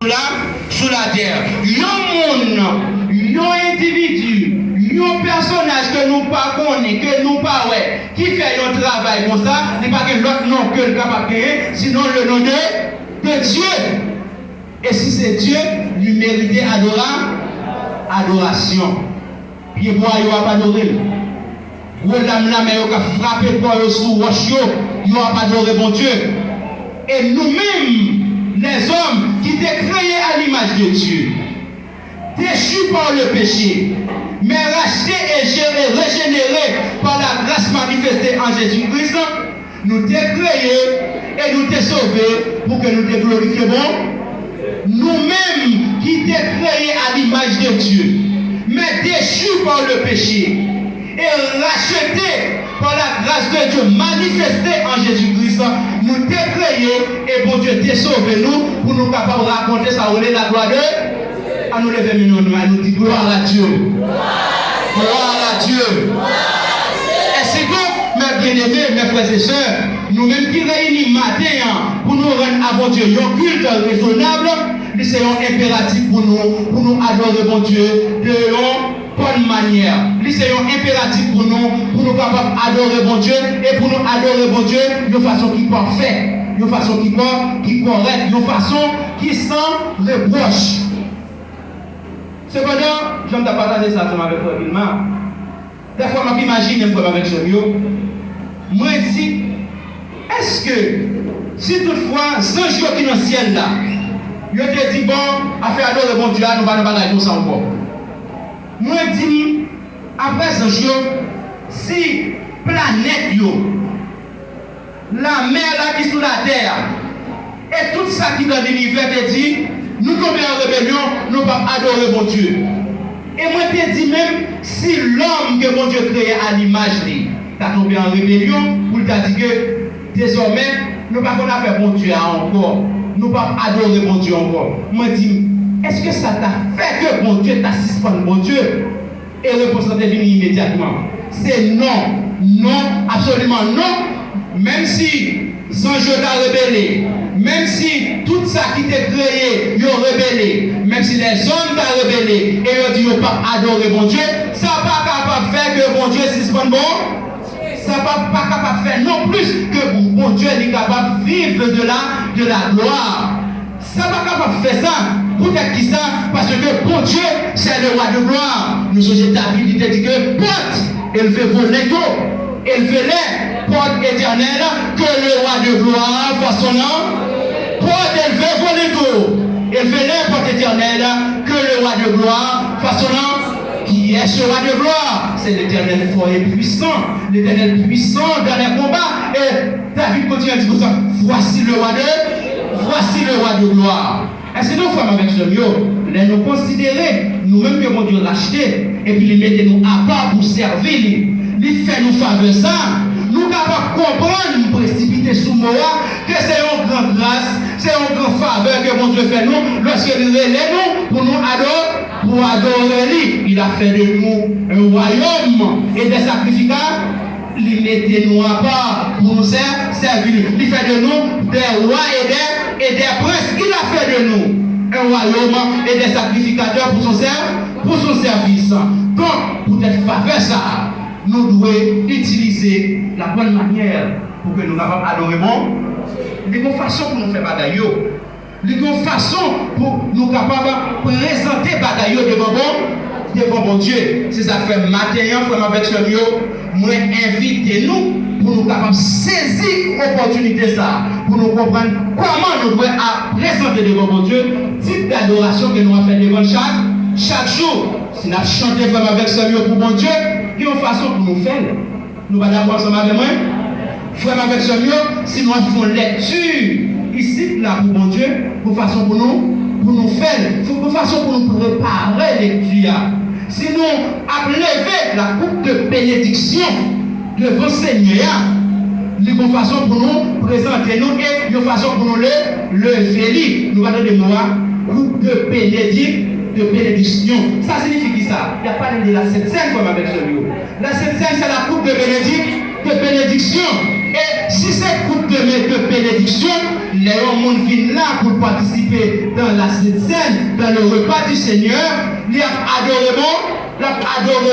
là sur la terre. Un monde, un individu, un personnage que nous pas connaissons, que nous pas ouais, qui fait un travail comme ça, n'est pas que l'autre nom que le capable de créer, sinon le nom de Dieu. Et si c'est Dieu, lui mérite adoration. Pied bois, il va pas adorer. Ou l'âme là, mais il va frapper pour sous roche, il va pas adorer bon Dieu. Et nous-mêmes, les hommes qui étaient créés à l'image de Dieu, déchus par le péché, mais rachetés et régénérés par la grâce manifestée en Jésus-Christ, nous t'es créés et nous t'es sauvés pour que nous te glorifions. Nous-mêmes qui t'es créés à l'image de Dieu, mais déchus par le péché et rachetés par la grâce de Dieu manifestée en Jésus-Christ, nous t'es créés et bon Dieu t'es sauvé nous pour nous capables de raconter ça, où est la gloire de à nous lever nous nous dit gloire à Dieu. Gloire à Dieu. Et c'est donc, mes bien-aimés, mes frères et sœurs, nous-mêmes qui réunissons matin pour nous rendre à bon Dieu un culte raisonnable, c'est un impératif pour nous adorer bon Dieu de bonne manière. C'est un impératif pour nous capables d'adorer bon Dieu et pour nous adorer bon Dieu de façon qui est parfaite, de façon qui est correcte, de façon qui sans reproche. Cependant, je vais partager ça avec vous rapidement. Des fois, je m'imagine avec ce mieux. Moi, je dis, est-ce que, si toutefois, ce jour qui est dans le ciel là, je te dis, bon, à faire adorer bon Dieu, nous allons pas tout ça encore. Moi, je dis, après ce jour, si planète, la mer là qui est sous la terre, et tout ça qui est dans l'univers te dit, nous tombons en rébellion, nous ne pouvons pas adorer mon Dieu. Et moi, je te dis même, si l'homme que mon Dieu créé à l'image, t'a tombé en rébellion, pour t'a dit que désormais, nous ne pouvons pas faire mon Dieu encore. Nous ne pouvons pas adorer mon Dieu encore. Moi, je dis, est-ce que ça t'a fait que mon Dieu t'a suspendu mon Dieu? Et la réponse est venue immédiatement. C'est non. Non, absolument non. Même si sans jeu t'a rébellé, même si tout ça qui t'est créé, ils ont rébellé, même si les hommes t'ont rébellé et ils ont dit qu'ils n'ont pas adoré mon Dieu, ça n'est pas capable de faire que mon Dieu suspende bon. Ça n'est pas capable de faire non plus que mon Dieu est capable de vivre de la gloire. Ça n'est pas capable de faire ça. Peut-être qui ça? Parce que bon Dieu, c'est le roi de gloire. Nous sommes David, il dit que porte, élevez-vous les dos, élevez-les, porte éternelle, que le roi de gloire fasse son nom. Porte, élevez-vous les dos, élevez-les, porte éternelle, que le roi de gloire fasse son nom. Qui est ce roi de gloire? C'est l'Éternel fort et puissant, l'Éternel puissant dans les combats. Et David continue à dire comme ça, voici le roi de gloire. Et c'est nous femmes avec ce mieux, les nous considérer, nous-mêmes que mon Dieu racheté, et puis les mettez nous à part pour servir, il fait nous faveur ça, nous capables de comprendre, nous précipiter sous moi, que c'est une grande grâce, c'est une grande faveur que mon Dieu fait nous, lorsqu'il relève nous, pour nous adorer. Pour adorer lui, il a fait de nous un royaume et des sacrificats. Il mettait nous à part pour nous servir. Il fait de nous des rois et des princes. Il a fait de nous un royaume et des sacrificateurs pour son service. Donc, pour être faveur ça, nous devons utiliser la bonne manière pour que nous puissions adorer bon. Il y a une façon pour nous faire bagaille. Il y a une façon pour nous capables de présenter bagaille devant bon Dieu. C'est ça que fait matin, frère avec ce mieux. Moi, invitez-nous pour nous capables de saisir l'opportunité ça, pour nous comprendre comment nous devons présenter devant bon Dieu, type d'adoration que nous avons fait devant chaque jour. Si nous chantons frère avec ce mieux pour bon Dieu, il y a une façon pour nous faire. Nous allons d'accord ensemble avec moi. Frère avec ce mieux, si nous faisons lecture ici, là, pour mon Dieu, pour façon pour nous faire, pour façon pour nous préparer lecture. Si nous avons levé la coupe de bénédiction de vos seigneurs, de bonne façon pour nous présenter nous et de façon pour nous le féliciter. Nous allons de moi, coupe de bénédiction. Ça signifie qui ça? Il n'y a pas de la Sainte Seine comme avec ce lieu. La Sainte Seine, c'est la coupe de bénédiction. Et si cette coupe de bénédiction, les gens qui viennent là pour participer dans la scène, dans le repas du Seigneur, ils adorent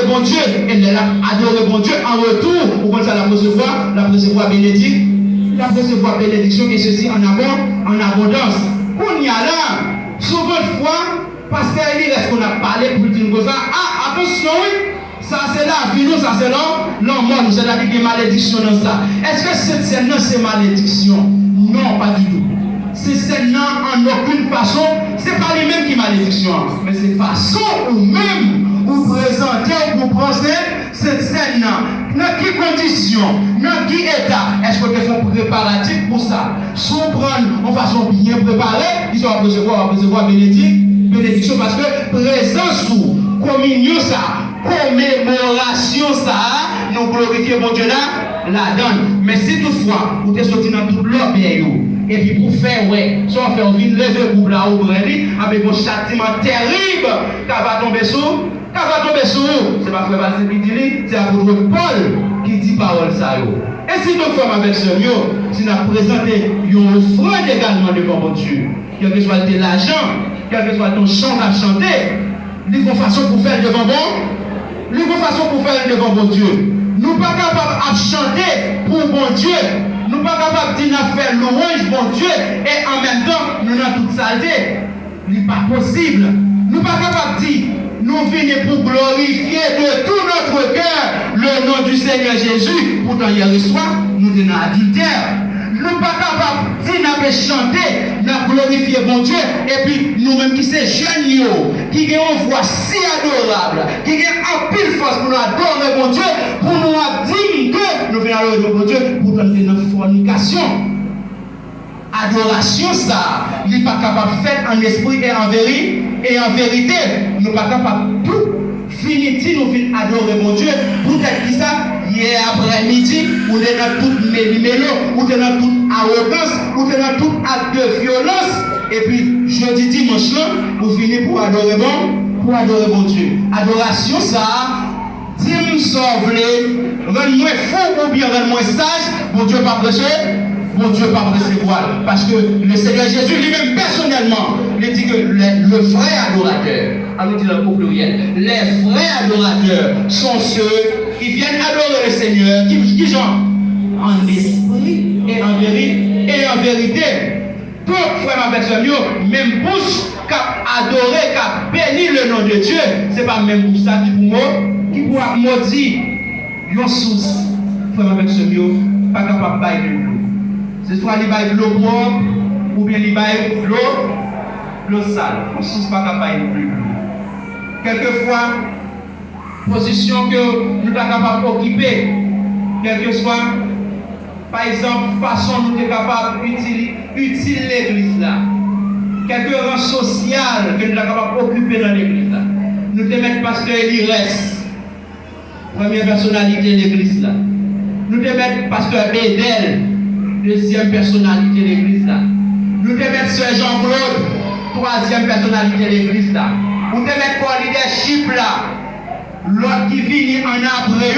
bon Dieu. Et ils adorent bon Dieu en retour. Pour ça, la recevoir bénédiction et ceci en abondance. On y a là, souvent de fois, parce qu'il reste qu'on a parlé pour dire comme ça. Ah, attention, oui. Ça c'est là, vino, ça c'est là, mort, c'est-à-dire qu'il y a malédiction dans ça. Est-ce que cette scène-là c'est malédiction? Non, pas du tout. Cette scène-là, en aucune façon, c'est pas les mêmes qui malédiction, mais c'est façon ou même vous présentez ou vous pensez cette scène-là. Dans quelles conditions, dans quel état, est-ce que vous faites préparatif pour ça? Si on prend en façon bien préparée, ils vont recevoir bénédiction parce que présence ou communion ça. Commémoration ça, nous glorifions mon Dieu là, la donne. Mais si toutefois, vous êtes sorti dans toute l'autre et puis pour faire, si on fait, on vient lever le groupe là, avec un châtiment terrible, qui va tomber sur, c'est pas frère Basile qui dit, c'est l'apôtre Paul qui dit parole ça. Et si nous faisons avec ce mieux, si nous présentons une offrande également devant mon Dieu, quel que soit l'argent, quel que soit ton chant à chanter, une façon pour faire devant bon. Nous façon pour faire devant bon Dieu. Nous ne sommes pas capables de chanter pour bon Dieu. Nous ne sommes pas capables de faire louange bon Dieu et en même temps nous avons toute saleté. Ce n'est pas possible. Nous ne sommes pas capables de dire nous venons pour glorifier de tout notre cœur le nom du Seigneur Jésus. Pourtant hier soir nous sommes adultères. Nous ne sommes pas capables de dire nous chanter, nous glorifier bon Dieu, et puis nous-mêmes qui sommes jeunes, qui avons une voix si adorable, qui avons un pile force pour nous adorer bon Dieu, pour nous dire que nous venons adorer bon Dieu, pour nous dans la fornication. Adoration, ça, nous n'est pas capable de faire en esprit et en vérité. Nous ne sommes pas capables de tout finir, nous venons adorer mon Dieu, pour être qui ça. Hier après-midi, on est dans toute mélo, on est dans toute arrogance, on est dans tout acte de violence. Et puis, jeudi, dimanche, on finit pour adorer mon Dieu. Adoration, ça, dis-moi sauver, rends-moi fou ou bien rends-moi sage, mon Dieu pas prêcher, mon Dieu pas recevoir. Parce que le Seigneur Jésus lui-même personnellement, il dit que le vrai adorateur, allons dire au pluriel, les vrais adorateurs sont ceux qui viennent adorer le Seigneur, qui sont en esprit et en vérité. Donc, frère, avec ce mieux, même bouche qui a adoré, qui a béni le nom de Dieu, ce n'est pas même pour ça qui pourra maudire une source. Frère, avec ce mieux, pas capable de bailler de l'eau. C'est soit il baille de l'eau propre, ou bien il baille de l'eau sale. Une source pas capable de bailler de l'eau. Quelquefois, position que nous sommes capables d'occuper, quel que soit, par exemple, façon nous sommes capables d'utiliser l'église là, quelques rangs social que nous sommes capables d'occuper dans l'église là. Nous te mettons pasteur Elires, première personnalité de l'église là. Nous te mettons pasteur Bédel, deuxième personnalité de l'église là. Nous te mettons Sœur Jean-Claude, troisième personnalité de l'église là. Nous te mettons quoi leadership là. L'autre qui vient en après,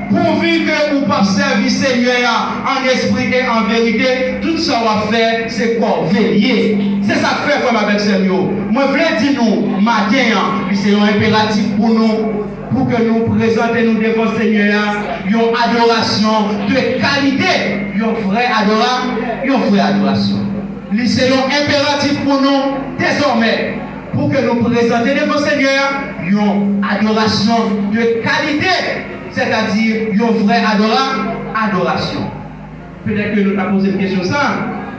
pourvu que vous pas servir Seigneur en esprit et en vérité, tout ça va faire, c'est quoi? Veiller. C'est ça que fait comme avec Seigneur. Moi, je voulais dire nous, matin, c'est un impératif pour nous, pour que nous présentons nous devant Seigneur, une adoration de qualité, une vraie adoration. C'est un impératif pour nous, désormais. Pour que nous présentions devant le Seigneur une adoration de qualité, c'est-à-dire une vraie adoration. Peut-être que nous avons posé une question ça,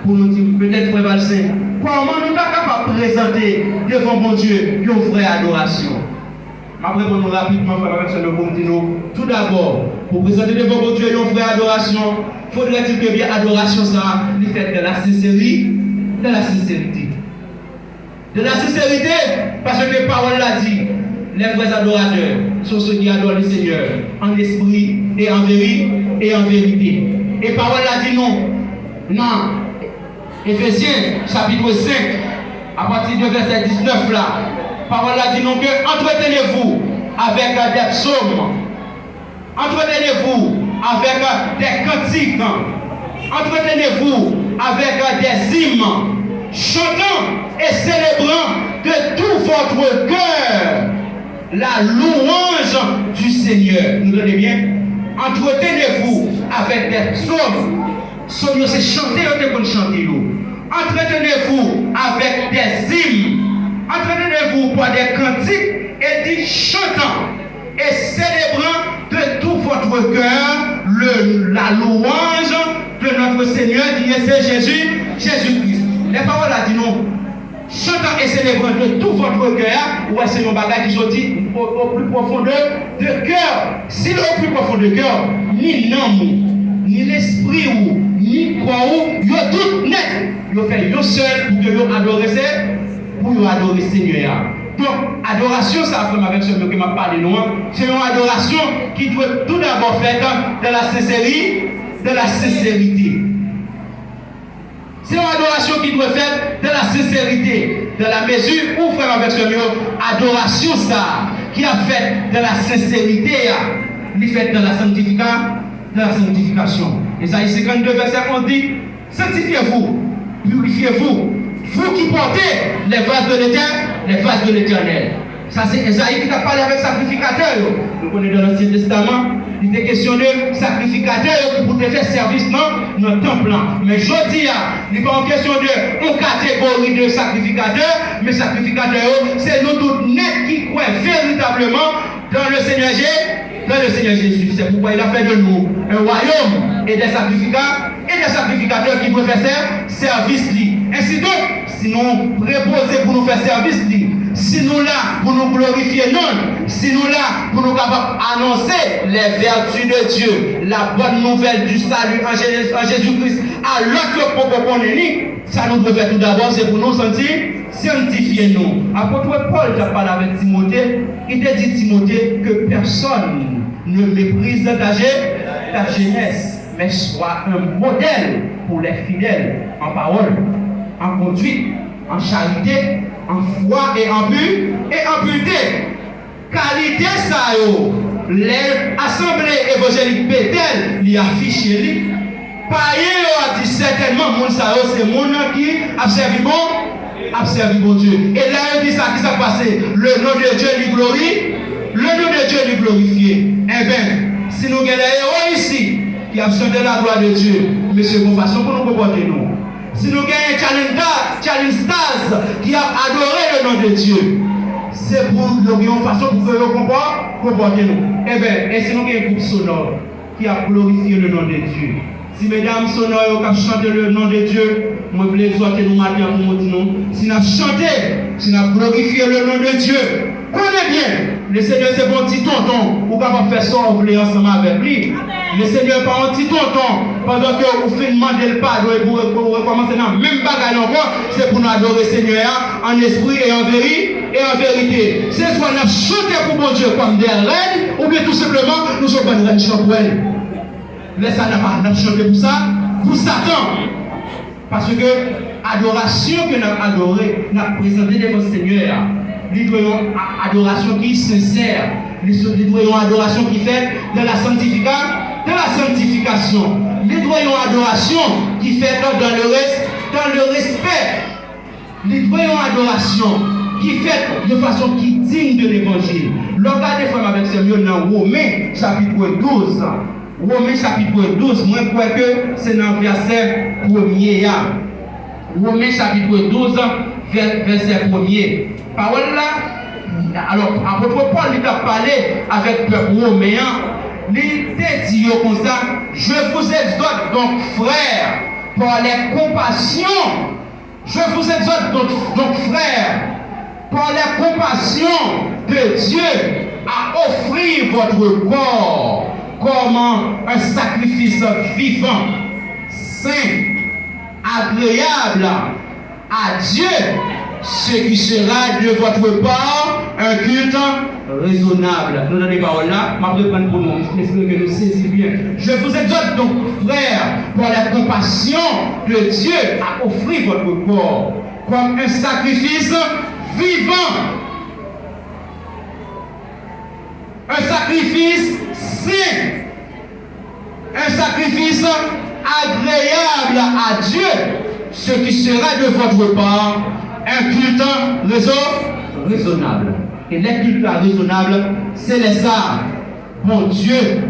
pour nous dire, peut-être Frère Valsin, comment nous sommes capables de présenter devant mon Dieu une vraie adoration? Après, pour nous rapidement, Frère Valsin, tout d'abord, pour présenter devant mon Dieu une vraie adoration, faudrait-il que bien adoration ça, il fait de la sincérité, de la sincérité, parce que les paroles l'a dit, les vrais adorateurs sont ceux qui adorent le Seigneur en esprit et en vérité. Et parole l'a dit non. Éphésiens chapitre 5, à partir du verset 19 là, parole l'a dit non que entretenez-vous avec des psaumes, entretenez-vous avec des cantiques, entretenez-vous avec des hymnes, chantant et célébrant de tout votre cœur la louange du Seigneur. Nous donnez bien? Entretenez-vous avec des psaumes. Psaumes, c'est chanter, on peut chanter. Entretenez-vous avec des hymnes. Entretenez-vous par des cantiques et dit chantant et célébrant de tout votre cœur la louange de notre Seigneur qui est Jésus-Christ. Les paroles là disent non. Chantant et célébrant de tout votre cœur, ou c'est un bagage qui sortit au plus profond de cœur. Si au plus profond de cœur, ni l'âme, ni l'esprit, ni quoi, vous tout net. Vous faites yo seul pour que vous adorez le Seigneur. Donc, adoration, ça fait avec ce que m'a parlé loin. C'est une adoration qui doit tout d'abord faire de la sincérité. C'est une adoration qui doit faire de la sincérité, de la mesure où frère avec ce mot, adoration ça, qui a fait de la sincérité, il fait de la sanctification. Isaïe 52, verset 11 dit, sanctifiez-vous, purifiez-vous, vous qui portez les vases de l'Éternel. Ça c'est Isaïe qui a parlé avec sacrificateur. Nous connaissons dans l'Ancien Testament. Il était question de sacrificateurs qui pouvaient faire service dans notre temple. Mais je dis, il n'est pas en question de catégorie de sacrificateurs, mais sacrificateurs, c'est nous tous nets qui croient véritablement dans le Seigneur Jésus. C'est pourquoi il a fait de nous un royaume et des sacrificateurs qui peuvent faire service. Ainsi donc, si nous reposer pour nous faire service, si nous là pour nous glorifier non, si nous là pour nous capables annoncer les vertus de Dieu, la bonne nouvelle du salut en Jésus-Christ, à l'autre propos qu'on est, ça nous doit faire tout d'abord, c'est pour nous sentir sanctifier nous. Apôtre Paul a parlé avec Timothée, il a dit Timothée que personne ne méprise ta jeunesse, mais soit un modèle pour les fidèles en parole, en conduite, en charité, en foi et en pureté. Qualité ça les assemblées évangéliques Bethel lui affichent lui. Païen a dit certainement mon ça c'est mon qui a servi bon Dieu. Et là il dit ça qui s'est passé. Le nom de Dieu lui glorie, le nom de Dieu lui glorifié. Eh bien, si nous avons des héros ici qui ont chanté la gloire de Dieu, monsieur, bonne façon pour nous comporter nous. Si nous avons un challenge stars qui a adoré le nom de Dieu, c'est pour une façon pour que nous comporter nous. Eh bien, et si nous avons un groupe sonore qui a glorifié le nom de Dieu, si mesdames sonores qui ont chanté le nom de Dieu, moi je voulais exhorter nous matin pour nous dire, si nous avons chanté, si nous avons glorifié le nom de Dieu, connaissez bien, le Seigneur c'est bon petit tonton, ou capable faire ça, vous voulez ensemble avec lui. Le Seigneur pas un petit tonton, pendant que vous faites demander le pardon et vous recommencez dans même bagaille encore, c'est pour nous adorer le Seigneur en esprit et en vérité. C'est soit nous chanter pour bon Dieu comme des reines, ou bien tout simplement nous sommes pas une reine champouelle. Laissez nous chanter pour ça, pour Satan. Parce que adoration que nous avons adorée, nous avons présenté devant le Seigneur. Nous devons une adoration qui est sincère. Nous devons une adoration qui fait de la sanctification. Nous devons une adoration qui fait dans le respect. Nous devons une adoration qui fait de façon qui digne de l'évangile. Regardez fois avec ce mieux dans Romains chapitre 12. Romains chapitre 12, moi je crois que c'est dans le verset 1er. Romains chapitre 12, verset 1er. Parole là, alors, apôtre Paul il a parlé avec le peuple romain. Il t'a dit comme ça, je vous exhorte donc frères, par les compassions, je vous exhorte donc frères, par les compassions de Dieu, à offrir votre corps comme un sacrifice vivant, saint, agréable à Dieu, ce qui sera de votre part un culte raisonnable. Nous donnons les paroles là, je vais prendre pour nous, j'espère que nous saisissons bien. Je vous exhorte donc, frères, pour la compassion de Dieu, à offrir votre corps comme un sacrifice vivant, un sacrifice saint, un sacrifice agréable à Dieu, ce qui sera de votre part un culte raisonnable. Et les cultes raisonnables, c'est les ça. Bon Dieu,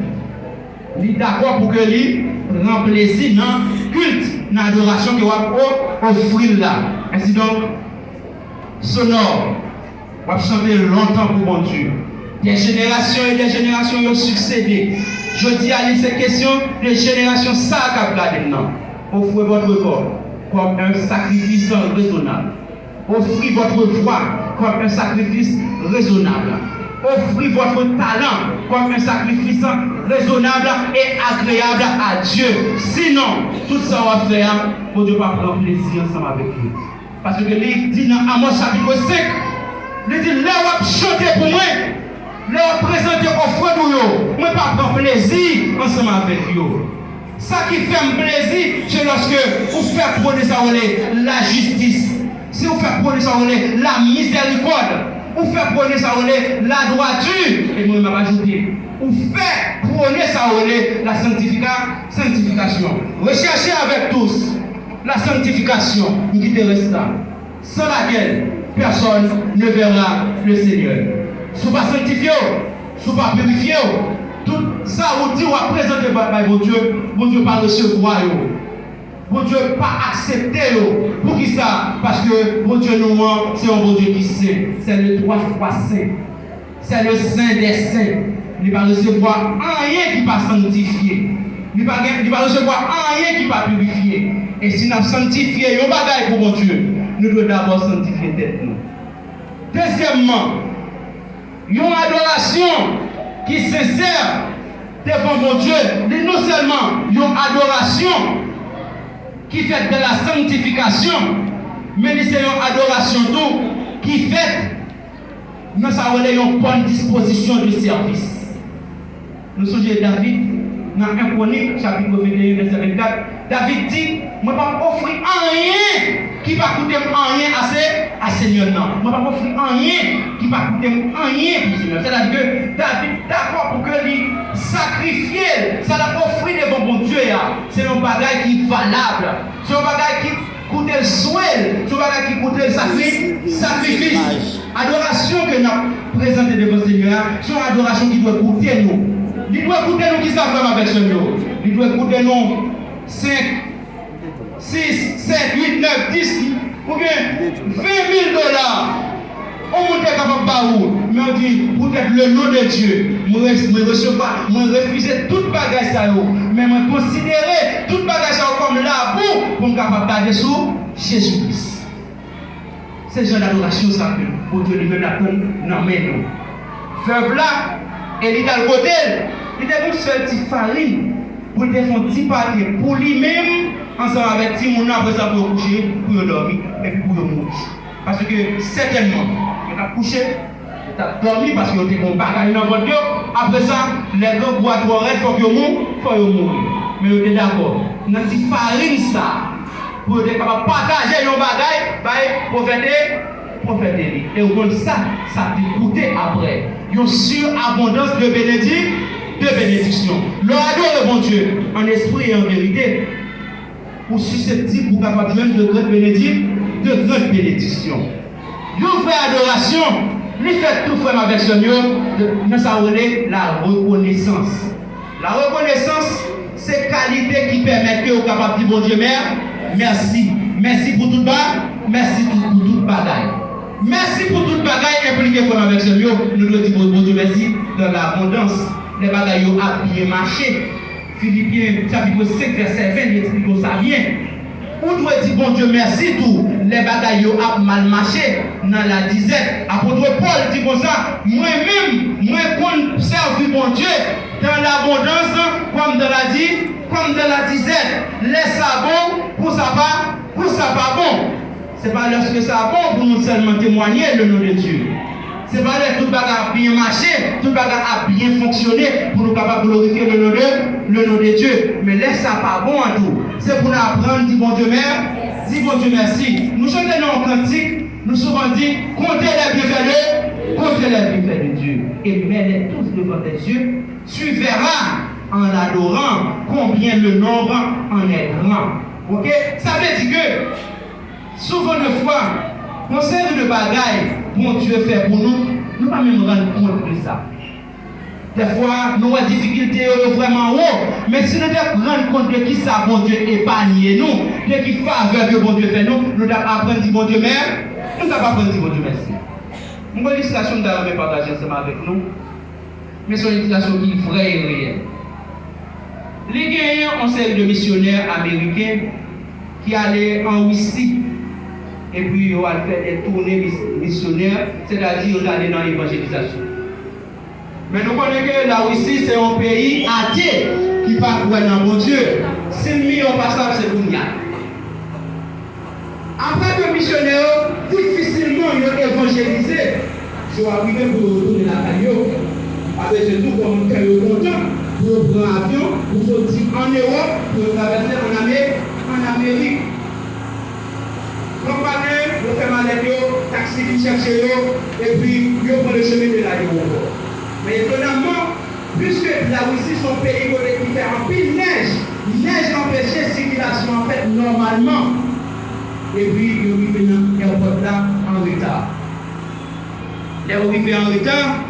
il est d'accord pour que lui remplisse dans culte, dans l'adoration qu'il va offrir là. Ainsi donc, sonore, on va chanter longtemps pour bon Dieu. Des générations et des générations ont succédé. Je dis à lui cette question, les générations ça qu'a regardé maintenant. Offrez votre corps comme un sacrifice raisonnable. Offrez votre voix comme un sacrifice raisonnable. Offrez votre talent comme un sacrifice raisonnable et agréable à Dieu. Sinon, tout ça va faire pour Dieu pas prendre plaisir ensemble avec lui. Parce que il dit dans Amos chapitre 5, il dit, là on va chanter pour moi, là on va présenter offre pour vous, moi pas prendre plaisir ensemble avec vous. Ça qui fait plaisir, c'est lorsque vous faites prôner ça la justice. Si vous faites prôner ça la miséricorde. Vous faites prôner ça la droiture. Et moi, je vais ajouter. Vous faites prôner ça la sanctification. Recherchez avec tous la sanctification qui te reste là, sans laquelle personne ne verra le Seigneur. Si vous ne pas sanctifié, si vous ne pas purifié, tout ça vous dit, vous va présenter par mon Dieu pas recevoir. Bon Dieu pas accepter. Pour qui ça? Parce que bon Dieu nous c'est un bon Dieu qui sait. C'est le 3 fois saint. C'est le saint des saints. Il ne va pas recevoir rien qui ne va sanctifier. Il ne va recevoir rien qui ne va purifier. Et si nous avons sanctifié un bagage pour mon Dieu, nous devons d'abord sanctifier tête nous. Deuxièmement, une adoration qui est sincère devant mon Dieu, non seulement une adoration qui fait de la sanctification, mais c'est une adoration tout qui fait nous avons une bonne disposition de service. Nous sommes David dans 1 Chronique chapitre 21 verset 24. David dit, je ne vais pas offrir rien qui va coûter rien à Seigneur. Non, je ne vais pas offrir rien qui va coûter rien pour Seigneur. C'est-à-dire que David d'accord pour que lui sacrifier, ça l'a offrir devant mon Dieu. C'est un bagage qui est valable. C'est un bagage qui coûte le soin. C'est un bagage qui coûte le sacrifice. Adoration que nous avons présentée devant le Seigneur, c'est une adoration qui doit coûter nous. Il doit coûter nous qui savent avec ce Seigneur. Il doit coûter nous 5, 6, 7, 8, 9, 10 ou bien 20 000 $. On monte capable de baou, mais on dit peut-être le nom de Dieu. Je recevoir, je refuser toute bagage ça, mais je considérer toute bagage ça comme la boue pour me capable de garder sous Jésus-Christ. C'est le genre d'adoration ça que pour Dieu lui-même la donne dans mes noms. Veuve là, et il est dans le côté, il est comme ce petit farine pour faire un petit papier pour lui-même, ensemble avec Timon après ça pour coucher, pour dormir et puis pour mourir. Parce que certainement, il a couché, il a dormi parce qu'il était bon bagage dans votre Dieu. Après ça, les gars boivent trop rêves, il faut qu'ils mourir. Mais il était d'accord. Dans cette farine ça, pour être capable de partager nos bagages, pour prophéter. Et au fond ça te coûter après. Une surabondance de bénédiction. Leur adore le bon Dieu, en esprit et en vérité, pour susceptible, pour capable même de grandes bénédictions. Une vraie adoration, lui fait tout frère avec son Dieu, nous savons la reconnaissance. La reconnaissance, c'est qualité qui permet au capable de dire bon Dieu, merci. Merci pour tout bas, merci pour toute bagaille. Merci pour toute bagaille impliquée avec ce Dieu. Nous devons dire bon Dieu merci dans l'abondance. Les bagailles ont bien marché. Philippiens chapitre 5 verset 20 il explique ça bien. On doit dire bon Dieu merci tout. Les bagailles ont mal marché dans la disette. Apôtre Paul dit comme ça, moi-même, moi qu'on serve bon Dieu dans l'abondance comme dans la disette. Laisse ça bon pour ça pas bon. Ce n'est pas lorsque ça bon pour nous seulement témoigner le nom de Dieu. Ce n'est pas là tout bagarre a bien marché, tout bagarre a bien fonctionné pour nous capables de glorifier le nom de Dieu. Mais laisse ça pas bon en tout. C'est pour nous apprendre, dit bon Dieu merci. Nous chantons dans un cantique, nous souvent dit, comptez les bienfaits de Dieu. Et mets-les tous devant tes yeux, tu verras en l'adorant, combien le nombre en est grand. Ok? Ça veut dire que, souvent de fois, on sert de bagaille, bon Dieu fait pour nous, nous ne pas même rendre compte de ça. Des fois, nous avons des difficultés vraiment haut, mais si nous devons rendre compte de qui ça, bon Dieu, épargne nous, de qui faveur que bon Dieu fait nous, nous devons apprendre à bon Dieu merci, nous devons apprendre à bon Dieu merci. Une illustration que nous avons partagée ensemble avec nous, mais c'est une illustration qui est vraie et réelle. Les gagnants ont série de missionnaires américains qui allaient en Russie et puis ils ont fait des tournées missionnaires, c'est-à-dire ils allaient dans l'évangélisation. Mais nous connaissons que la Russie, c'est un pays athée qui va croire dans mon Dieu. 5 millions passage, c'est pour nous. Après que les missionnaires, difficilement, ils ont évangélisé. Ils sont arrivés pour retourner la caillou. Avec ce tout comme caillou content, pour prendre un avion, pour sortir en Europe, pour traverser en Amérique. Donc, vous faites mal taxi qui cherche, et puis vous prenez le chemin de l'aéroport. Mais étonnamment, puisque la Russie, son pays qui fait un pile neige empêchait la circulation en fait normalement. Et puis, ils arrivent dans l'aéroport là en retard. Les arrivés en retard,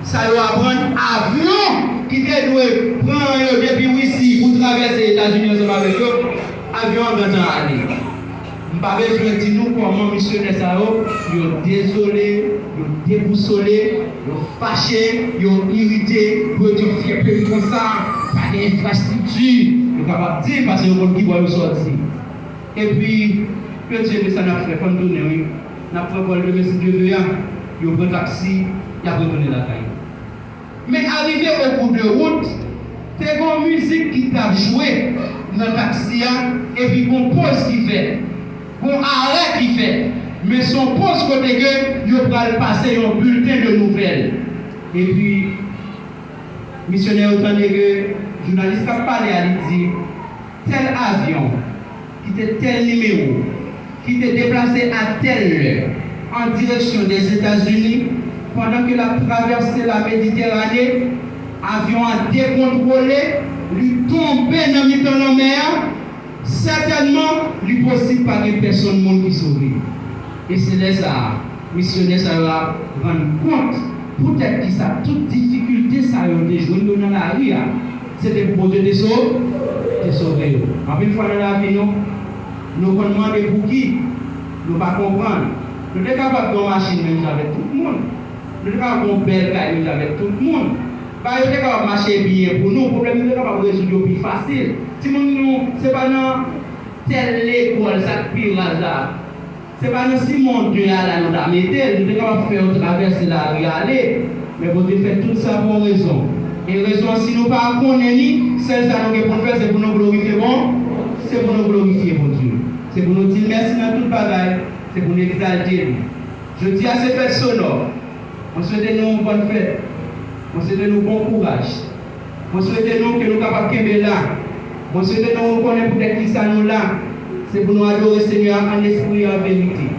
ça doit prendre avion qui doit prendre depuis Russie pour traverser les États-Unis ensemble avec eux. Avion en temps aller. Je ne vais pas dire nous comment missionnaires sont désolés, ils sont déboussolés, ils sont fâchés, ils sont irrités, ils sont fiers comme ça, pas d'infrastructure. Ils sont capables de dire parce que les gens qui sortir. Et puis, que Dieu me s'en a fait, comme tourner, oui. N'a pas le Dieu de rien, ils ont pris un taxi, ils ont retourné la caille. Mais arrivé au bout de route, c'est une musique qui t'a joué dans le taxi, et puis une pause qui fait. Bon arrêt qui fait, mais son poste côté que il va passer un bulletin de nouvelles. Et puis, missionnaire autant que journaliste a parlé à lui dire tel avion, qui était tel numéro, qui était déplacé à telle heure en direction des États-Unis, pendant qu'il a traversé la Méditerranée, avion a décontrôlé, lui tombé dans la mer. Certainement, il est possible pas que personne monde qui sourit. Et c'est là ça, missionnaire ça va rendre compte, peut-être que ça, toute difficulté ça a été joué dans la rue, c'était pour Dieu de sauver. En une fois dans la vie, nous demandons pour qui, nous ne pas comprendre. Nous sommes capables de marcher même avec tout le monde. Nous sommes capables de belle caille avec tout le monde. Nous sommes capables de marcher bien pour nous, le problème est capable de résoudre plus facile. Si nous, ce n'est pas dans telle école, ça pire hasard. Ce n'est pas dans Simon Dieu là, nous avons mis, nous sommes capables de faire traverser la rue aller. Mais vous devez faire tout ça pour raison. Et raison, si nous ne pas connaissons, celle ça nous pour faire, c'est pour nous glorifier bon, c'est pour nous glorifier bon Dieu. C'est pour nous dire merci dans toute bagaille, c'est pour nous exalter. Je dis à ces fêtes sonores, on souhaite nous une bonne fête, on souhaite nous bon courage, on souhaite nous que nous sommes capables de faire là. Bon, ce que nous connaissons peut-être qui ça nous là, c'est pour nous adorer le Seigneur en esprit et en vérité.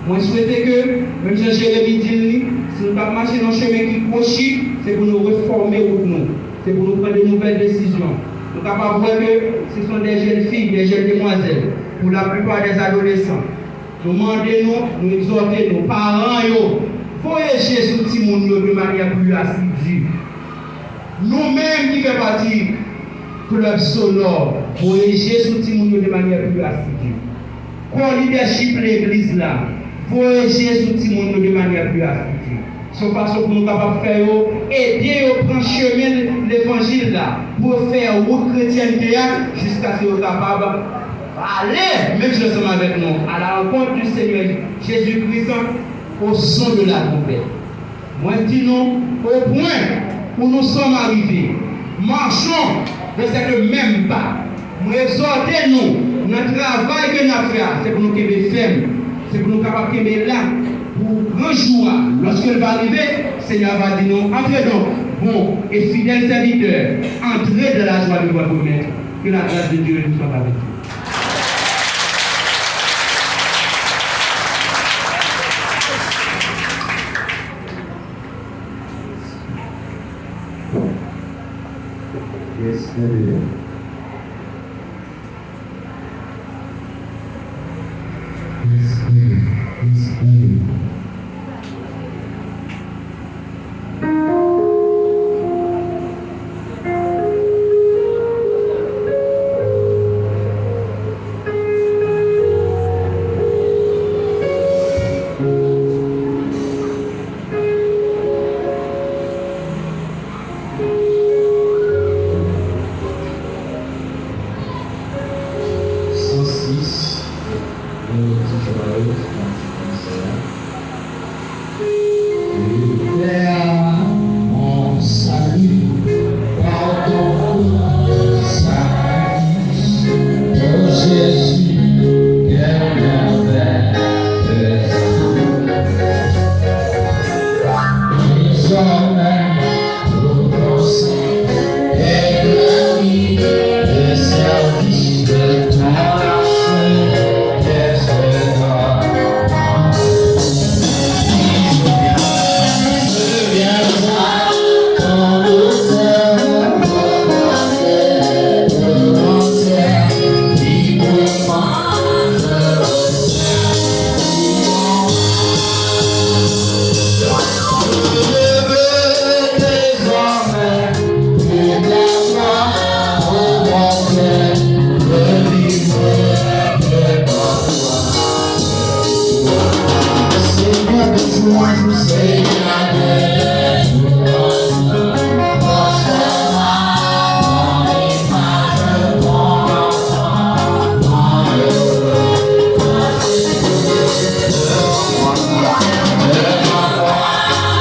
Moi, je souhaite que, même si Jérémie dit, si nous ne pas marcher dans le chemin qui crochit, c'est pour nous réformer pour nous. C'est pour nous prendre de nouvelles décisions. Nous sommes capables de voir que ce sont des jeunes filles, des jeunes demoiselles, pour la plupart des adolescents. Nous demandons, nous exhortons nos parents, voyager sur le petit monde de manière plus assidue. Nous-mêmes qui faisons partie club sonore, voyager sur le monde de manière plus assidue. Quand leadership l'église là, voyager sur le monde de manière plus assidue. C'est façon pour nous capables de faire, aider à prendre chemin de l'évangile là, pour faire route chrétienté jusqu'à ce qu'on soit capable d'aller, même si nous sommes avec nous, à la rencontre du Seigneur Jésus-Christ au son de la trompette. Moi, je dis non, au point où nous sommes arrivés, marchons de cette même pas. Nous exhortons notre travail que nous avons fait, c'est pour nous qu'il ferme, c'est pour nous capables de là, pour un jour, lorsqu'il va arriver, le Seigneur va dire non, entrez donc, bon et fidèles serviteurs, entrez dans la joie de votre maître, que la grâce de Dieu soit avec vous. Yes, hallelujah. Yes, hallelujah. Yes, hallelujah.